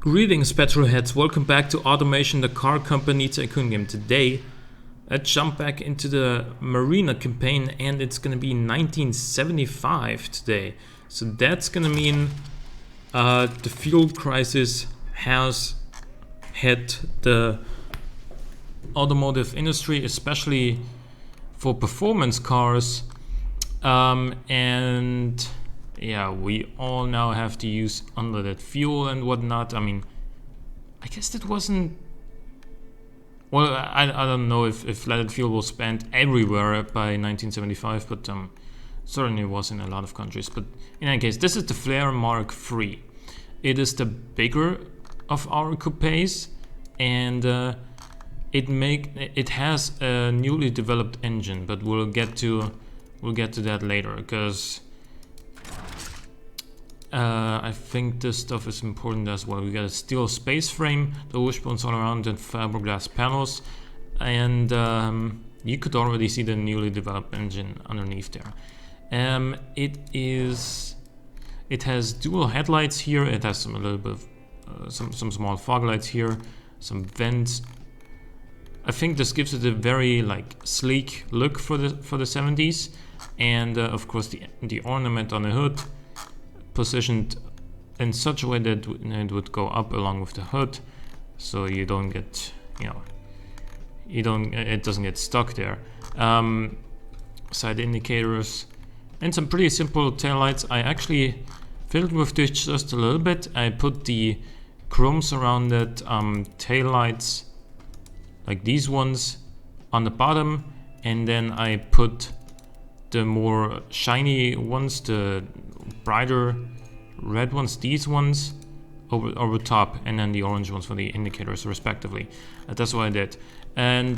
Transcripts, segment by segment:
Greetings petrolheads, welcome back to Automation, the car company tycoon game. Today, let's jump back into the Marina campaign, and it's gonna be 1975 today. So that's gonna mean the fuel crisis has hit the automotive industry, especially for performance cars, and yeah, we all now have to use unleaded fuel and whatnot. I mean, I guess that wasn't... Well, I don't know if leaded fuel was banned everywhere by 1975, but certainly was in a lot of countries. But in any case, this is the Flare Mark III. It is the bigger of our coupes, and it has a newly developed engine, but we'll get to that later, because I think this stuff is important as well. We got a steel space frame, the wishbones all around, and fiberglass panels, and you could already see the newly developed engine underneath there. It has dual headlights here. It has a little bit of some small fog lights here, some vents. I think this gives it a very sleek look for the 70s, and of course the ornament on the hood positioned in such a way that it would go up along with the hood, so you don't get, it doesn't get stuck there. Side indicators and some pretty simple taillights. I actually fiddled with this just a little bit. I put the chrome surrounded taillights, like these ones, on the bottom, and then I put the more shiny ones, the brighter red ones, these ones, over top, and then the orange ones for the indicators respectively. That's what I did. And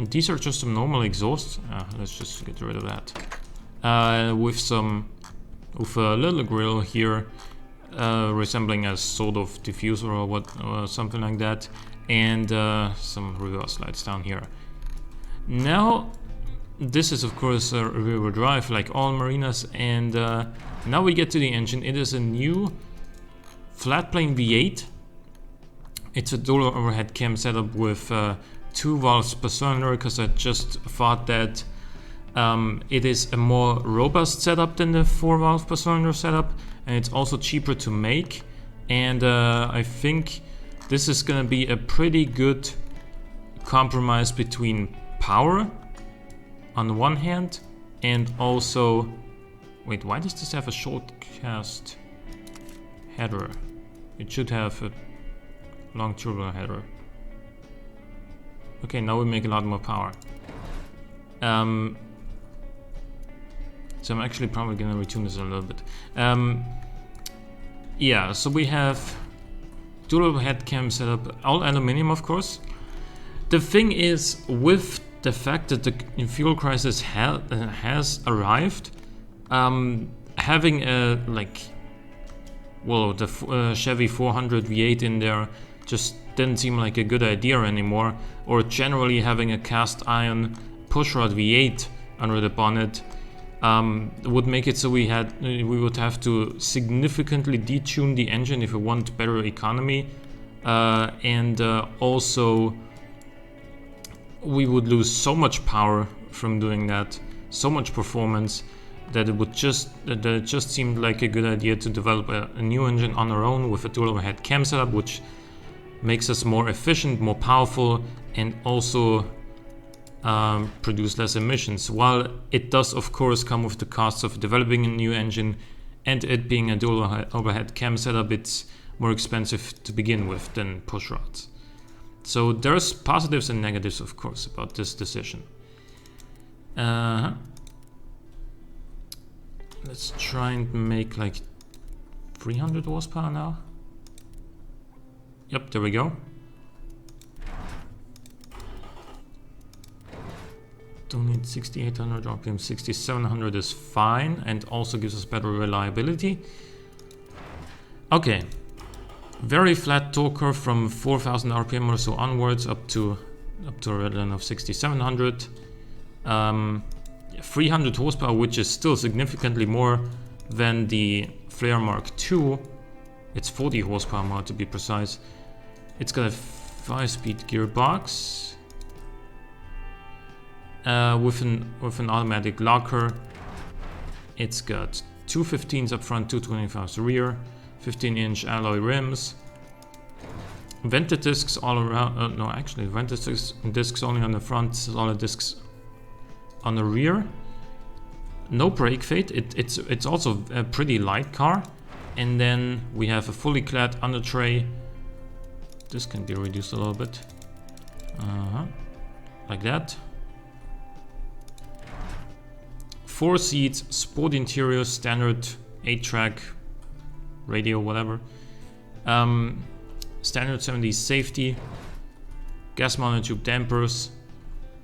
these are just some normal exhausts. Let's just get rid of that. With a little grill here, resembling a sort of diffuser or something like that, and some reverse lights down here. Now, this is of course a rear-wheel drive like all Marinas, and now we get to the engine. It is a new flat plane V8. It's a dual overhead cam setup with 2 valves per cylinder, because I just thought that it is a more robust setup than the 4 valve per cylinder setup, and it's also cheaper to make, and I think this is gonna be a pretty good compromise between power on the one hand, and also... Wait, why does this have a short cast header? It should have a long tubular header. Okay, now we make a lot more power. So I'm actually probably gonna retune this a little bit. Yeah, so we have dual overhead cam setup, all aluminum of course. The thing is, with the fact that the fuel crisis has arrived, having a the Chevy 400 V8 in there just didn't seem like a good idea anymore, or generally having a cast iron pushrod V8 under the bonnet would make it so we would have to significantly detune the engine if we want better economy, and also we would lose so much power from doing that, so much performance, that it just seemed like a good idea to develop a new engine on our own with a dual overhead cam setup, which makes us more efficient, more powerful, and also produce less emissions. While it does of course come with the costs of developing a new engine, and it being a dual overhead cam setup, it's more expensive to begin with than push rods. So there's positives and negatives of course about this decision. Let's try and make 300 horsepower now. Yep, there we go. Don't need 6800 RPM, 6700 is fine, and also gives us better reliability. Okay, very flat torque curve from 4000 RPM or so onwards up to a redline of 6700. 300 horsepower, which is still significantly more than the Flare Mark II, It's 40 horsepower more to be precise. It's got a 5-speed gearbox with an automatic locker. It's got two 15s up front, two 25s rear, 15-inch alloy rims, vented discs all around. No, actually, vented discs only on the front, solid discs on the rear. No brake fade. It's also a pretty light car. And then we have a fully clad under tray. This can be reduced a little bit, like that. 4 seats, sport interior, standard 8-track radio, whatever. Standard 70s safety, gas monotube dampers,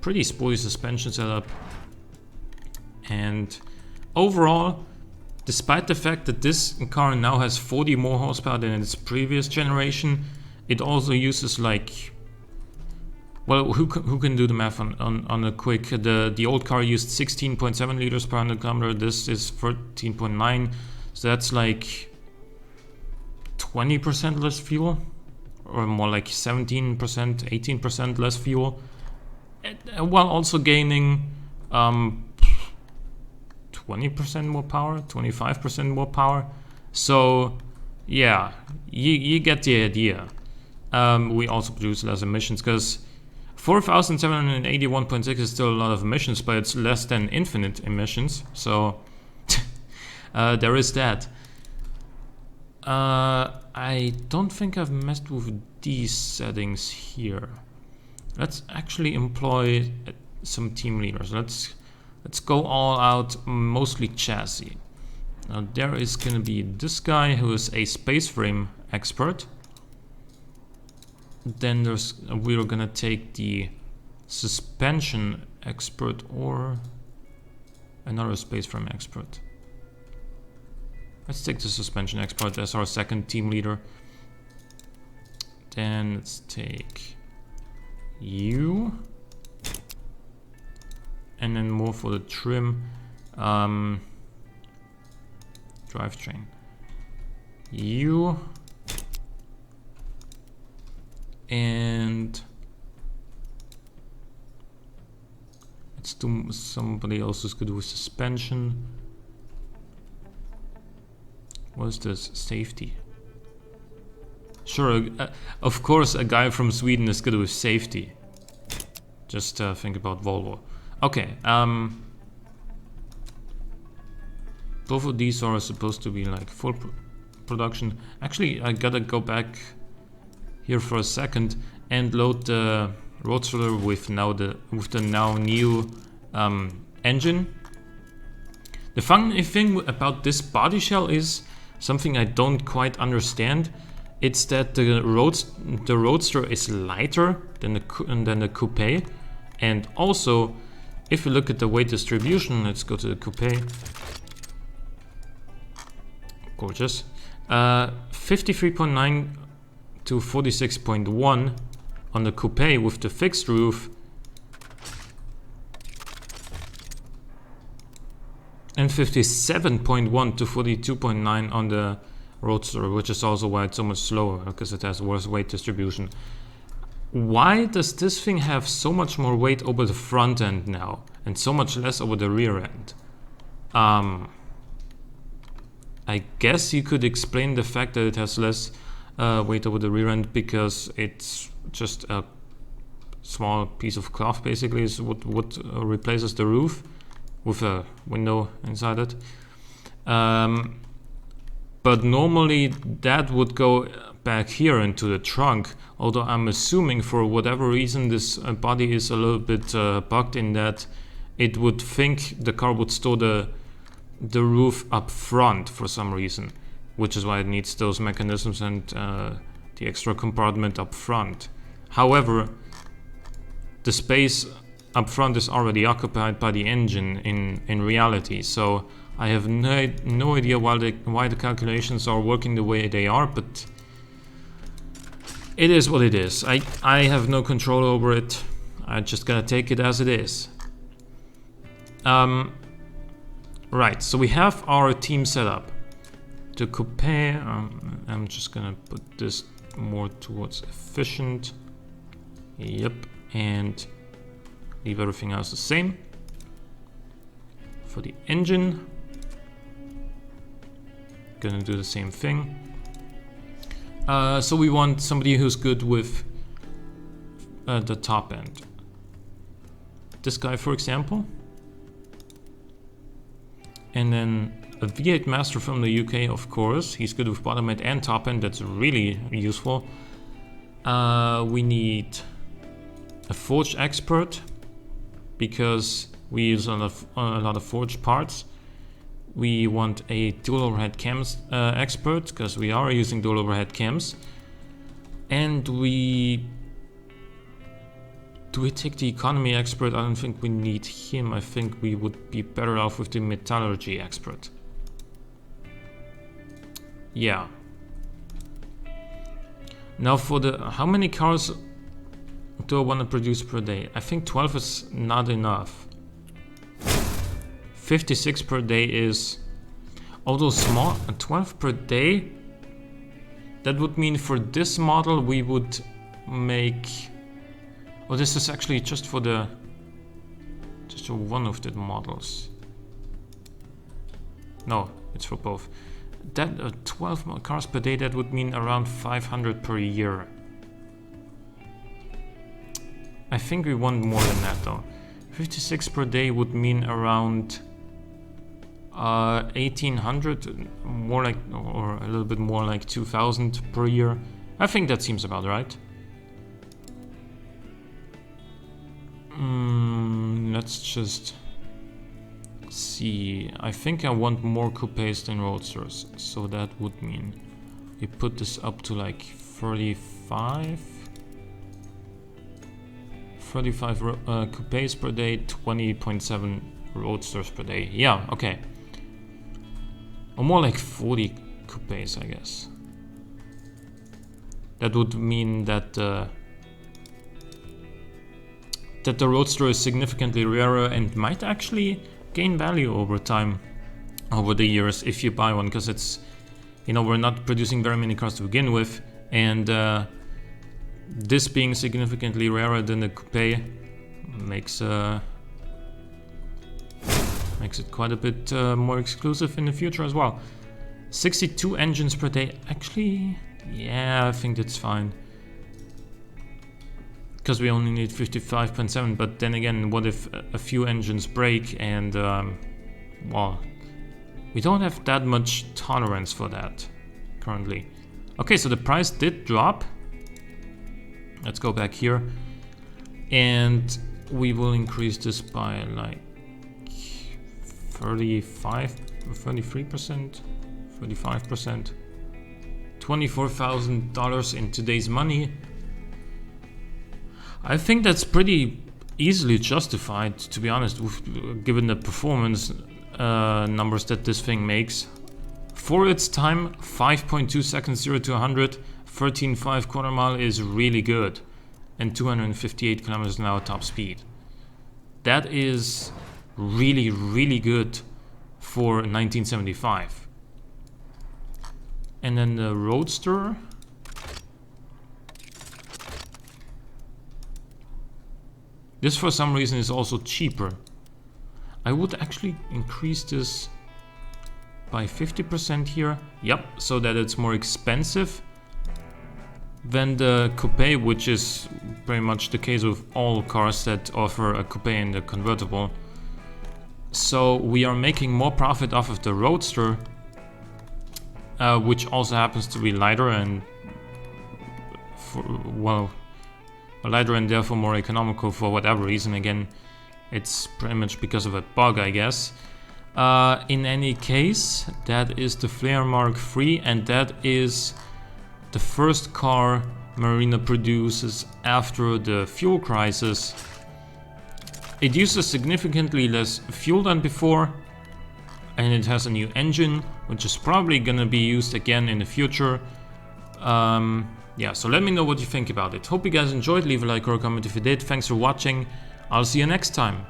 pretty sporty suspension setup. And overall, despite the fact that this car now has 40 more horsepower than its previous generation, it also uses like, well, who can do the math on a quick? The old car used 16.7 liters per 100 kilometer. This is 13.9, so that's like 20% less fuel, or more like 17%, 18% less fuel, while also gaining 20% more power, 25% more power. So yeah, you get the idea. We also produce less emissions because 4,781.6 is still a lot of emissions, but it's less than infinite emissions. So there is that. I don't think I've messed with these settings here. Let's actually employ some team leaders. Let's go all out, mostly chassis. Now there is gonna be this guy who is a space frame expert. Then we're gonna take the suspension expert or another space frame expert. Let's take the suspension expert as our second team leader. Then let's take you. And then more for the trim. Drivetrain. You. And let's do somebody else who's good with suspension. What is this? Safety. Sure, of course a guy from Sweden is good with safety. Just think about Volvo. Okay, both of these are supposed to be like full production. Actually, I gotta go back here for a second and load the Roadster with the now new engine. The funny thing about this body shell is something I don't quite understand. It's that the Roadster is lighter than the coupe, and also if you look at the weight distribution, let's go to the coupe. Gorgeous. 53.9 to 46.1 on the coupe with the fixed roof, and 57.1 to 42.9 on the Roadster, which is also why it's so much slower, because it has worse weight distribution. Why does this thing have so much more weight over the front end now and so much less over the rear end? I guess you could explain the fact that it has less weight over the rear end because it's just a small piece of cloth, basically, is what replaces the roof with a window inside it. But normally that would go back here into the trunk, although I'm assuming for whatever reason this body is a little bit bugged in that it would think the car would store the roof up front for some reason, which is why it needs those mechanisms and the extra compartment up front. However, the space up front is already occupied by the engine in reality, so I have no idea why the calculations are working the way they are, but it is what it is. I have no control over it. I just gotta take it as it is. Right, so we have our team set up. The coupe, I'm just gonna put this more towards efficient. Yep, and leave everything else the same. For the engine, gonna do the same thing. So we want somebody who's good with the top end. This guy, for example. And then a V8 master from the UK, of course. He's good with bottom end and top end. That's really useful. We need a forge expert because we use a lot of forged parts. We want a dual overhead cams expert because we are using dual overhead cams. And do we take the economy expert? I don't think we need him. I think we would be better off with the metallurgy expert. Yeah. Now for the, how many cars do I want to produce per day? I think 12 is not enough. 56 per day is, although small, 12 per day, that would mean for this model we would make, oh, this is actually just for the, just for one of the models. No, it's for both. That 12 cars per day, that would mean around 500 per year. I think we want more than that though. 56 per day would mean around 1800, more like, or a little bit more like 2000 per year. I think that seems about right. Let's just see. I think I want more coupes than roadsters, so that would mean we put this up to like 35 coupes per day, 20.7 roadsters per day. Yeah, okay. Or more like 40 coupes, I guess. That would mean that that the roadster is significantly rarer and might actually gain value over time, over the years, if you buy one, because it's, you know, we're not producing very many cars to begin with, and this being significantly rarer than the coupe makes it quite a bit more exclusive in the future as well. 62 engines per day, actually, yeah, I think that's fine. Because we only need 55.7, but then again, what if a few engines break and, well, we don't have that much tolerance for that currently. Okay, so the price did drop. Let's go back here. And we will increase this by like 35, 33%, 35%. $24,000 in today's money. I think that's pretty easily justified, to be honest, given the performance numbers that this thing makes. For its time, 5.2 seconds 0 to 100, 13.5 quarter mile is really good, and 258 kilometers an hour top speed. That is really, really good for 1975. And then the Roadster. This for some reason is also cheaper. I would actually increase this by 50% here. Yep, so that it's more expensive than the coupe, which is pretty much the case with all cars that offer a coupe and a convertible. So we are making more profit off of the Roadster, which also happens to be lighter and, lighter and therefore more economical for whatever reason. Again, it's pretty much because of a bug, I guess. In any case, that is the Flare Mark III, and that is the first car Marina produces after the fuel crisis. It uses significantly less fuel than before, and it has a new engine, which is probably gonna be used again in the future. Yeah, so let me know what you think about it. Hope you guys enjoyed. Leave a like or a comment if you did. Thanks for watching. I'll see you next time.